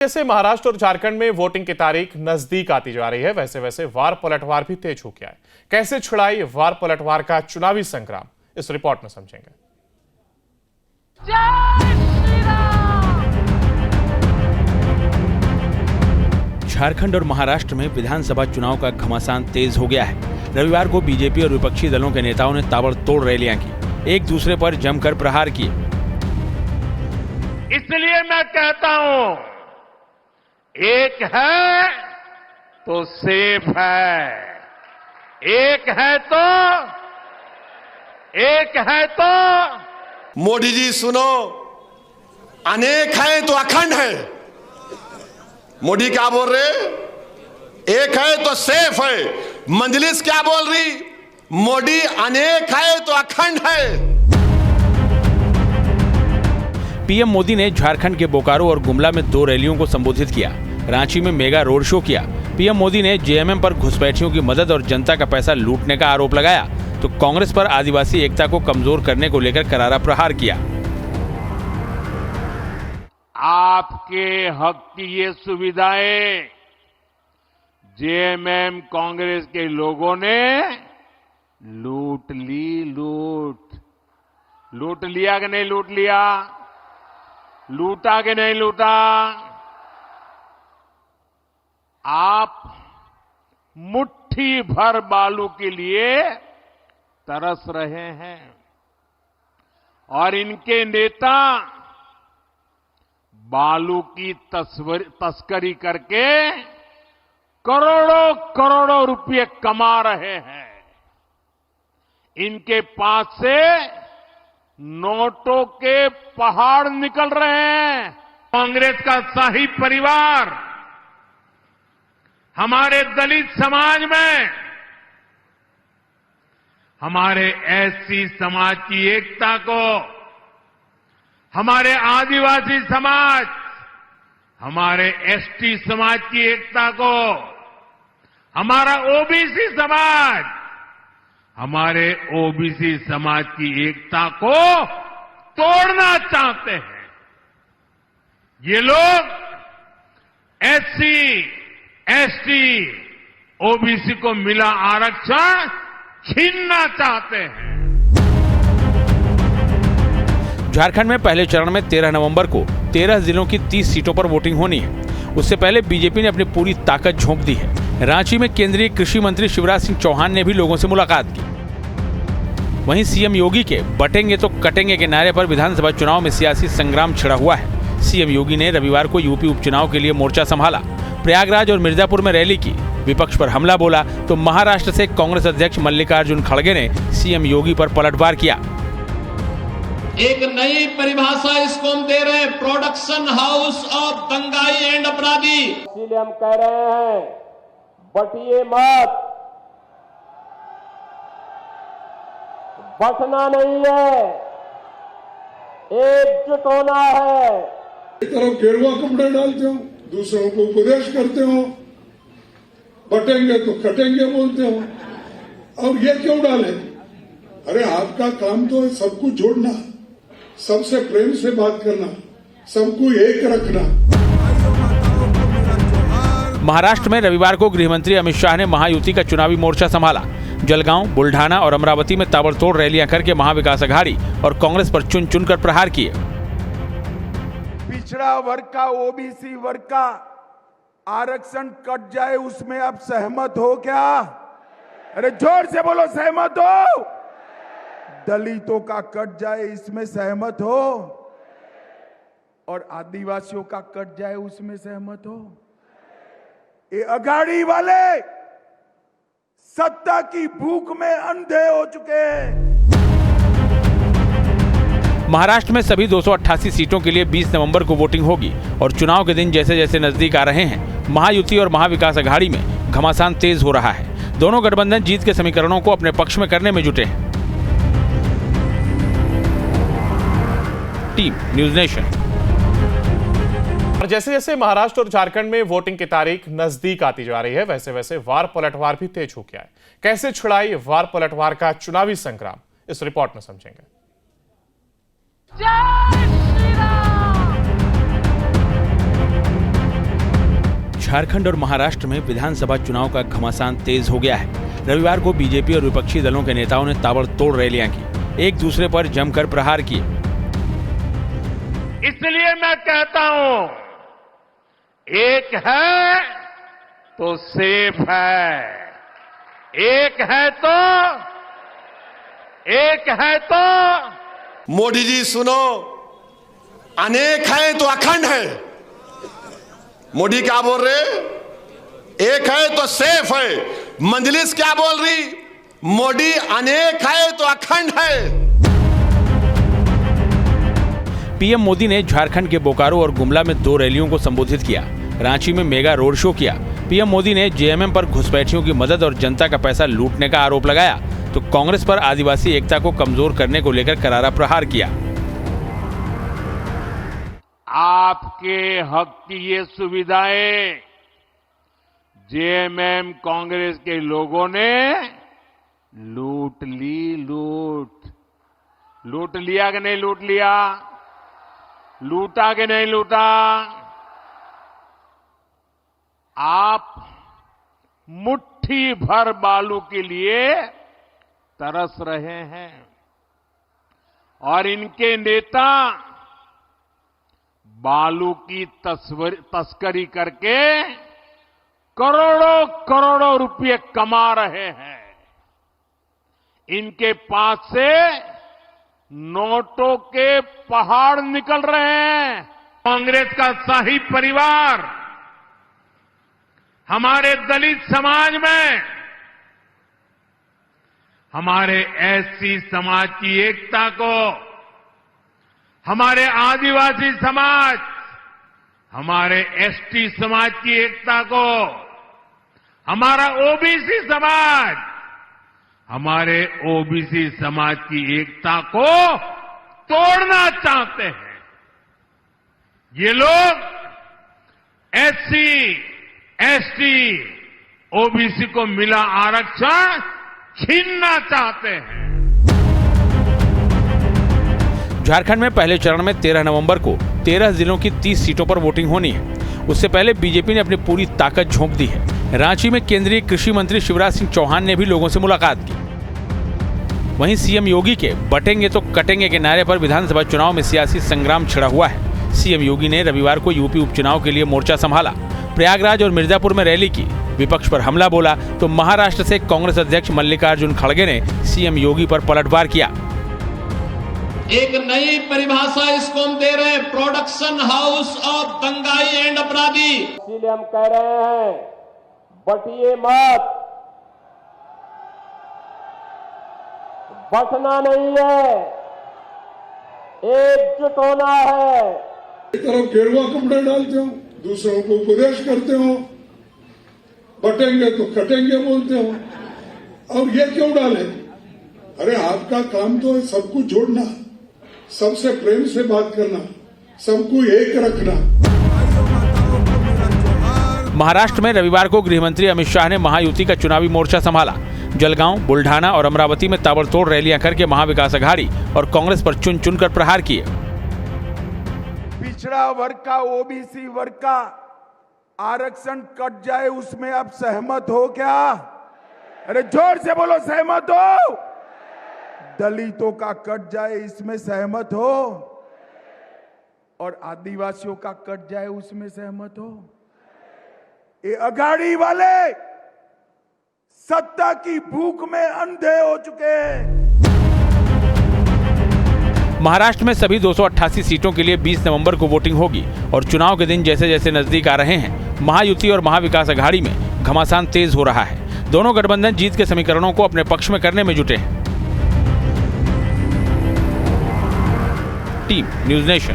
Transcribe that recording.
जैसे महाराष्ट्र और झारखंड में वोटिंग की तारीख नजदीक आती जा रही है, वैसे वैसे वार पलटवार भी तेज हो गया है। कैसे छिड़ाई वार पलटवार का चुनावी संग्राम, इस रिपोर्ट में समझेंगे। झारखंड और महाराष्ट्र में विधानसभा चुनाव का घमासान तेज हो गया है। रविवार को बीजेपी और विपक्षी दलों के नेताओं ने ताबड़तोड़ रैलियां की, एक दूसरे पर जमकर प्रहार किए। इसलिए मैं कहता हूं, एक है तो सेफ है, एक है तो मोदी जी सुनो, अनेक है तो अखंड है। मोदी क्या बोल रहे? एक है तो सेफ है। मंजलिस क्या बोल रही? मोदी अनेक है तो अखंड है। पीएम मोदी ने झारखंड के बोकारो और गुमला में 2 रैलियों को संबोधित किया। रांची में मेगा रोड शो किया। पीएम मोदी ने जेएमएम पर घुसपैठियों की मदद और जनता का पैसा लूटने का आरोप लगाया, तो कांग्रेस पर आदिवासी एकता को कमजोर करने को लेकर करारा प्रहार किया। आपके हक की ये सुविधाएं जेएमएम कांग्रेस के लोगों ने लूट लिया कि नहीं लूट लिया? लूटा कि नहीं लूटा? आप मुट्ठी भर बालू के लिए तरस रहे हैं और इनके नेता बालू की तस्करी करके करोड़ों करोड़ों रुपए कमा रहे हैं। इनके पास से नोटों के पहाड़ निकल रहे हैं। कांग्रेस का शाही परिवार हमारे दलित समाज में, हमारे एससी समाज की एकता को, हमारे आदिवासी समाज, हमारे एसटी समाज की एकता को, हमारा ओबीसी समाज, हमारे ओबीसी समाज की एकता को तोड़ना चाहते हैं। ये लोग एससी, एसटी, ओबीसी को मिला आरक्षण छीनना चाहते हैं। झारखंड में पहले चरण में 13 नवंबर को 13 जिलों की 30 सीटों पर वोटिंग होनी है। उससे पहले बीजेपी ने अपनी पूरी ताकत झोंक दी है। रांची में केंद्रीय कृषि मंत्री शिवराज सिंह चौहान ने भी लोगों से मुलाकात की। वहीं सीएम योगी के बटेंगे तो कटेंगे के नारे पर विधानसभा चुनाव में सियासी संग्राम छिड़ा हुआ है। सीएम योगी ने रविवार को यूपी उपचुनाव के लिए मोर्चा संभाला। प्रयागराज और मिर्जापुर में रैली की, विपक्ष पर हमला बोला, तो महाराष्ट्र से कांग्रेस अध्यक्ष मल्लिकार्जुन खड़गे ने सीएम योगी पर पलटवार किया। एक नई परिभाषा इसको हम दे रहे हैं, प्रोडक्शन हाउस ऑफ दंगाई एंड अपराधी। इसलिए हम कह रहे हैं, बटिए मत, बटना नहीं है, एकजुट होना है। एक तरफ गेरुआ कपड़े डालते हो, दूसरों को उपदेश करते हो, बटेंगे तो कटेंगे बोलते हो, और ये क्यों डाले? अरे आपका काम तो है सबको जोड़ना, सबसे प्रेम से बात करना, सबको एक रखना। महाराष्ट्र में रविवार को गृहमंत्री अमित शाह ने महायुति का चुनावी मोर्चा संभाला। जलगांव, बुल्ढाना और अमरावती में ताबड़तोड़ रैलियां करके महाविकास अघाड़ी और कांग्रेस पर चुन चुनकर प्रहार किए। पिछड़ा वर्ग का, ओबीसी वर्ग का आरक्षण कट जाए, उसमें आप सहमत हो क्या? अरे जोर से बोलो, सहमत हो? दलितों का कट जाए, इसमें सहमत हो? और आदिवासियों का कट जाए, उसमें सहमत हो? ये अघाड़ी वाले सत्ता की भूख में अंधे हो चुके हैं। महाराष्ट्र में सभी 288 सीटों के लिए 20 नवंबर को वोटिंग होगी और चुनाव के दिन जैसे जैसे नजदीक आ रहे हैं, महायुति और महाविकास अघाड़ी में घमासान तेज हो रहा है। दोनों गठबंधन जीत के समीकरणों को अपने पक्ष में करने में जुटे हैं। Team news nation. और जैसे जैसे महाराष्ट्र और झारखंड में वोटिंग की तारीख नजदीक आती जा रही है, वैसे वैसे वार पलटवार भी तेज हो गया है। कैसे छिड़ाई वार पलटवार का चुनावी संग्राम, इस रिपोर्ट में समझेंगे। झारखंड और महाराष्ट्र में विधानसभा चुनाव का घमासान तेज हो गया है। रविवार को बीजेपी और विपक्षी दलों के नेताओं ने ताबड़तोड़ रैलियां की, एक दूसरे पर जमकर प्रहार किए। इसलिए मैं कहता हूं, एक है तो सेफ है, एक है तो मोदी जी सुनो, अनेक है तो अखंड है। मोदी क्या बोल रहे? एक है तो सेफ है। मंजलिस क्या बोल रही? मोदी अनेक है तो अखंड है। पीएम मोदी ने झारखंड के बोकारो और गुमला में 2 रैलियों को संबोधित किया। रांची में मेगा रोड शो किया। पीएम मोदी ने जेएमएम पर घुसपैठियों की मदद और जनता का पैसा लूटने का आरोप लगाया, तो कांग्रेस पर आदिवासी एकता को कमजोर करने को लेकर करारा प्रहार किया। आपके हक की ये सुविधाएं जेएमएम कांग्रेस के लोगों ने लूट लिया कि नहीं लूट लिया? लूटा कि नहीं लूटा? आप मुट्ठी भर बालू के लिए तरस रहे हैं और इनके नेता बालू की तस्करी करके करोड़ों रुपए कमा रहे हैं। इनके पास से नोटों के पहाड़ निकल रहे हैं। कांग्रेस का शाही परिवार हमारे दलित समाज में, हमारे एससी समाज की एकता को, हमारे आदिवासी समाज, हमारे एसटी समाज की एकता को, हमारा ओबीसी समाज, हमारे ओबीसी समाज की एकता को तोड़ना चाहते हैं। ये लोग एससी, एसटी, ओबीसी को मिला आरक्षण छीनना चाहते हैं। झारखंड में पहले चरण में 13 नवंबर को 13 जिलों की 30 सीटों पर वोटिंग होनी है। उससे पहले बीजेपी ने अपनी पूरी ताकत झोंक दी है। रांची में केंद्रीय कृषि मंत्री शिवराज सिंह चौहान ने भी लोगों से मुलाकात की। वहीं सीएम योगी के बटेंगे तो कटेंगे के नारे पर विधानसभा चुनाव में सियासी संग्राम छिड़ा हुआ है। सीएम योगी ने रविवार को यूपी उपचुनाव के लिए मोर्चा संभाला। प्रयागराज और मिर्जापुर में रैली की, विपक्ष पर हमला बोला, तो महाराष्ट्र से कांग्रेस अध्यक्ष मल्लिकार्जुन खड़गे ने सीएम योगी पर पलटवार किया। एक नई परिभाषा इसको हम दे रहे हैं, प्रोडक्शन हाउस ऑफ दंगाई एंड अपराधी। इसीलिए हम कह रहे हैं, बटिए मत, बटना नहीं है, एकजुट होना है। एक तरफ गेरुआ कपड़े डालते हो, दूसरों को उपदेश करते हो, बटेंगे तो कटेंगे बोलते हो। और ये क्यों डाले? अरे आपका काम तो है सबको जोड़ना, सबसे प्रेम से बात करना, सबको एक रखना। महाराष्ट्र में रविवार को गृहमंत्री अमित शाह ने महायुति का चुनावी मोर्चा संभाला। जलगांव, बुल्ढाना और अमरावती में ताबड़तोड़ रैलियां करके महाविकास अघाड़ी और कांग्रेस पर चुन चुनकर प्रहार किए। पिछड़ा वर्ग का, ओबीसी वर्ग का आरक्षण कट जाए, उसमें आप सहमत हो क्या? अरे जोर से बोलो, सहमत हो? दलितों का कट जाए, इसमें सहमत हो? और आदिवासियों का कट जाए, उसमें सहमत हो? ये अघाड़ी वाले सत्ता की भूख में अंधे हो चुके हैं। महाराष्ट्र में सभी 288 सीटों के लिए 20 नवंबर को वोटिंग होगी और चुनाव के दिन जैसे जैसे नजदीक आ रहे हैं, महायुति और महाविकास अघाड़ी में घमासान तेज हो रहा है। दोनों गठबंधन जीत के समीकरणों को अपने पक्ष में करने में जुटे हैं। Team news nation.